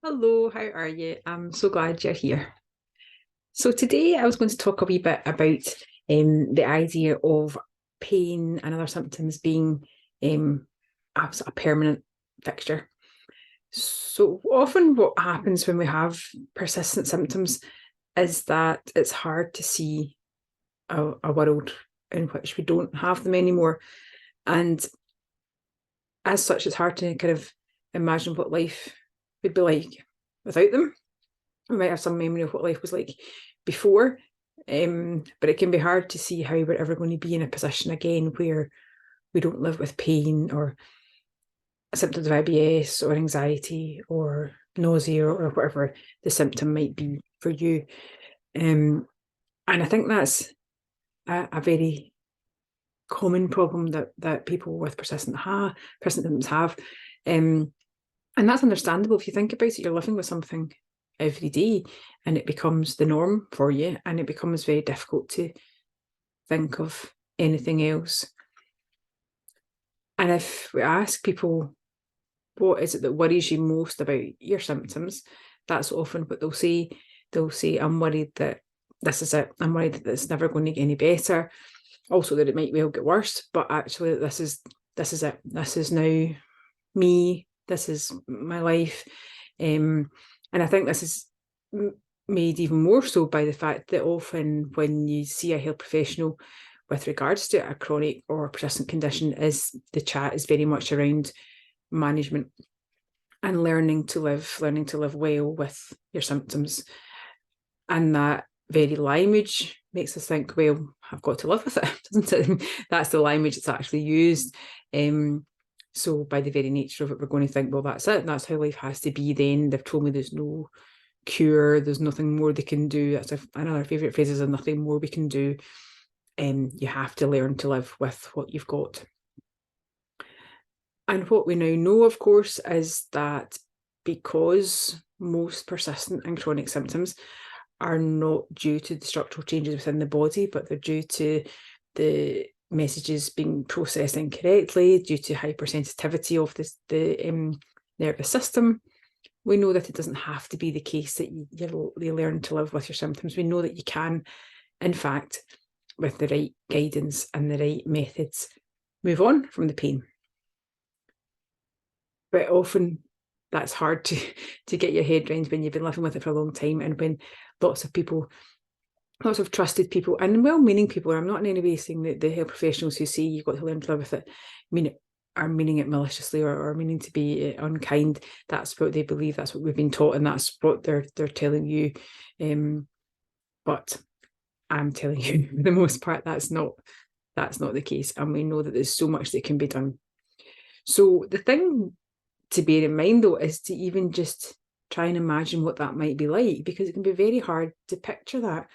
Hello, how are you? I'm so glad you're here. So today I was going to talk a wee bit about the idea of pain and other symptoms being um, a permanent fixture. So often what happens when we have persistent symptoms is that it's hard to see a world in which we don't have them anymore. And as such, it's hard to kind of imagine what life would be like without them. We might have some memory of what life was like before, but it can be hard to see how we're ever going to be in a position again where we don't live with pain or symptoms of IBS or anxiety or nausea or whatever the symptom might be for you. And I think that's a very common problem that people with persistent symptoms have. Um, And that's understandable. If you think about it, you're living with something every day and it becomes the norm for you, and it becomes very difficult to think of anything else. And if we ask people, what is it that worries you most about your symptoms? That's often what they'll say. They'll say, I'm worried that this is it. I'm worried that it's never going to get any better. Also that it might well get worse, but actually this is it. This is now me. This is my life. And I think this is made even more so by the fact that often when you see a health professional with regards to a chronic or persistent condition, is the chat is very much around management and learning to live well with your symptoms. And that very language makes us think, well, I've got to live with it, doesn't it? That's the language that's actually used. So by the very nature of it, we're going to think, well, that's it. That's how life has to be then. They've told me there's no cure. There's nothing more they can do. That's another favourite phrase is nothing more we can do. You have to learn to live with what you've got. And what we now know, of course, is that because most persistent and chronic symptoms are not due to the structural changes within the body, but they're due to the messages being processed incorrectly, due to hypersensitivity of the nervous system. We know that it doesn't have to be the case that you learn to live with your symptoms. We know that you can, in fact, with the right guidance and the right methods, move on from the pain. But often that's hard to get your head around when you've been living with it for a long time, and when lots of trusted people and well-meaning people, I'm not in any way saying that the health professionals who say you've got to learn to live with it are meaning it maliciously or meaning to be unkind. That's what they believe, that's what we've been taught, and that's what they're telling you. But I'm telling you, for the most part, that's not the case, and we know that there's so much that can be done. So the thing to bear in mind, though, is to even just try and imagine what that might be like, because it can be very hard to picture that.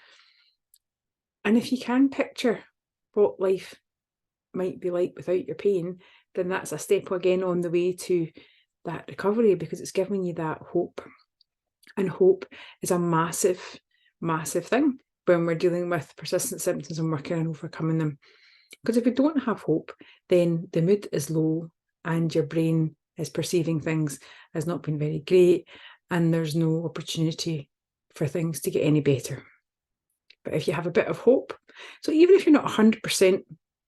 And if you can picture what life might be like without your pain, then that's a step again on the way to that recovery, because it's giving you that hope. And hope is a massive, massive thing when we're dealing with persistent symptoms and working on overcoming them. Because if we don't have hope, then the mood is low and your brain is perceiving things as not being very great, and there's no opportunity for things to get any better. But if you have a bit of hope, so even if you're not 100%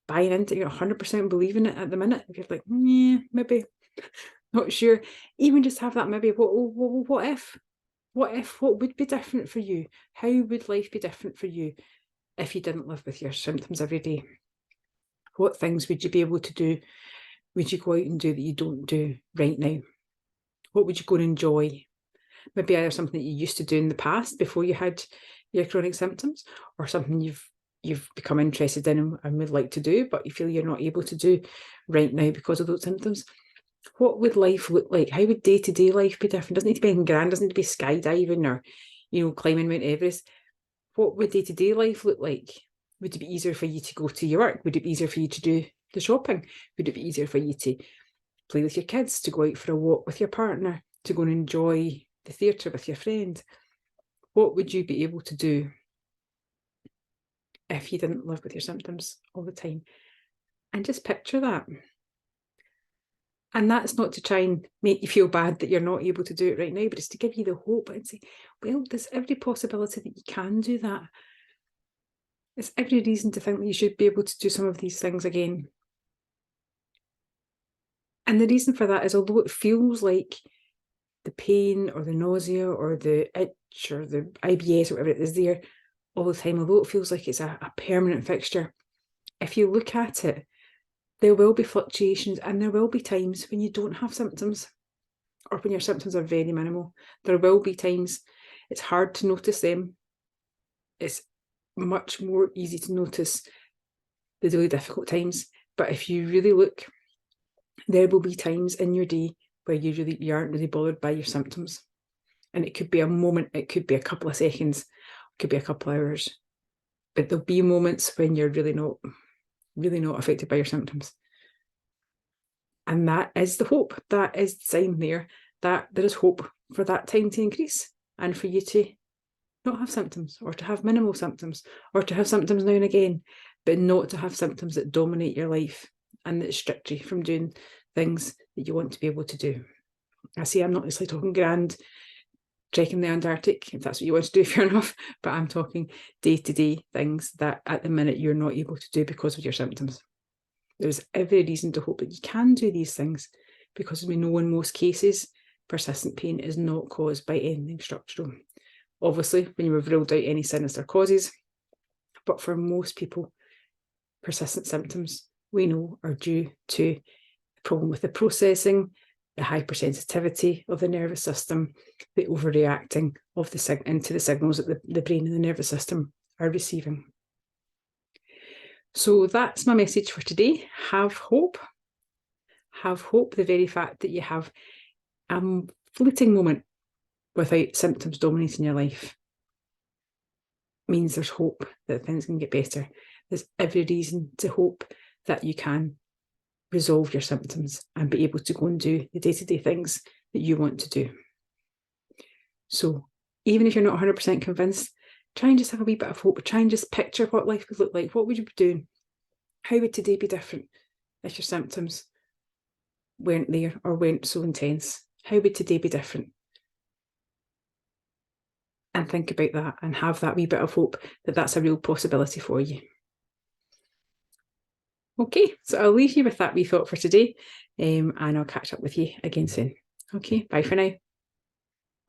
buying into it, you're not 100% believing it at the minute, if you're like, yeah, maybe, not sure, even just have that maybe, what if? What would be different for you? How would life be different for you if you didn't live with your symptoms every day? What things would you be able to do? Would you go out and do that you don't do right now? What would you go and enjoy? Maybe either something that you used to do in the past before you had your chronic symptoms, or something you've become interested in and would like to do, but you feel you're not able to do right now because of those symptoms. What would life look like? How would day-to-day life be different? Doesn't need to be anything grand, doesn't need to be skydiving or, climbing Mount Everest. What would day-to-day life look like? Would it be easier for you to go to your work? Would it be easier for you to do the shopping? Would it be easier for you to play with your kids, to go out for a walk with your partner, to go and enjoy the theatre with your friend? What would you be able to do if you didn't live with your symptoms all the time? And just picture that. And that's not to try and make you feel bad that you're not able to do it right now, but it's to give you the hope and say, well, there's every possibility that you can do that. There's every reason to think that you should be able to do some of these things again. And the reason for that is, although it feels like the pain or the nausea or the itch or the IBS or whatever it is there all the time, although it feels like it's a permanent fixture, if you look at it, there will be fluctuations and there will be times when you don't have symptoms or when your symptoms are very minimal. There will be times it's hard to notice them. It's much more easy to notice the really difficult times. But if you really look, there will be times in your day where you aren't really bothered by your symptoms. And it could be a moment, it could be a couple of seconds, it could be a couple of hours. But there'll be moments when you're really not affected by your symptoms. And that is the hope. That is the sign there that there is hope for that time to increase and for you to not have symptoms, or to have minimal symptoms, or to have symptoms now and again, but not to have symptoms that dominate your life and that restrict you from doing things that you want to be able to do. I say I'm not necessarily talking grand trekking the Antarctic, if that's what you want to do, fair enough, but I'm talking day-to-day things that at the minute you're not able to do because of your symptoms. There's every reason to hope that you can do these things, because we know in most cases persistent pain is not caused by anything structural. Obviously, when you've ruled out any sinister causes, but for most people, persistent symptoms we know are due to the problem with the processing, the hypersensitivity of the nervous system, the overreacting of into the signals that the brain and the nervous system are receiving. So that's my message for today. Have hope. Have hope. The very fact that you have a fleeting moment without symptoms dominating your life means there's hope that things can get better. There's every reason to hope that you can resolve your symptoms and be able to go and do the day-to-day things that you want to do. So even if you're not 100% convinced, try and just have a wee bit of hope. Try and just picture what life would look like. What would you be doing? How would today be different if your symptoms weren't there or weren't so intense? How would today be different? And think about that and have that wee bit of hope that that's a real possibility for you. Okay, so I'll leave you with that wee thought for today, and I'll catch up with you again soon. Okay, bye for now.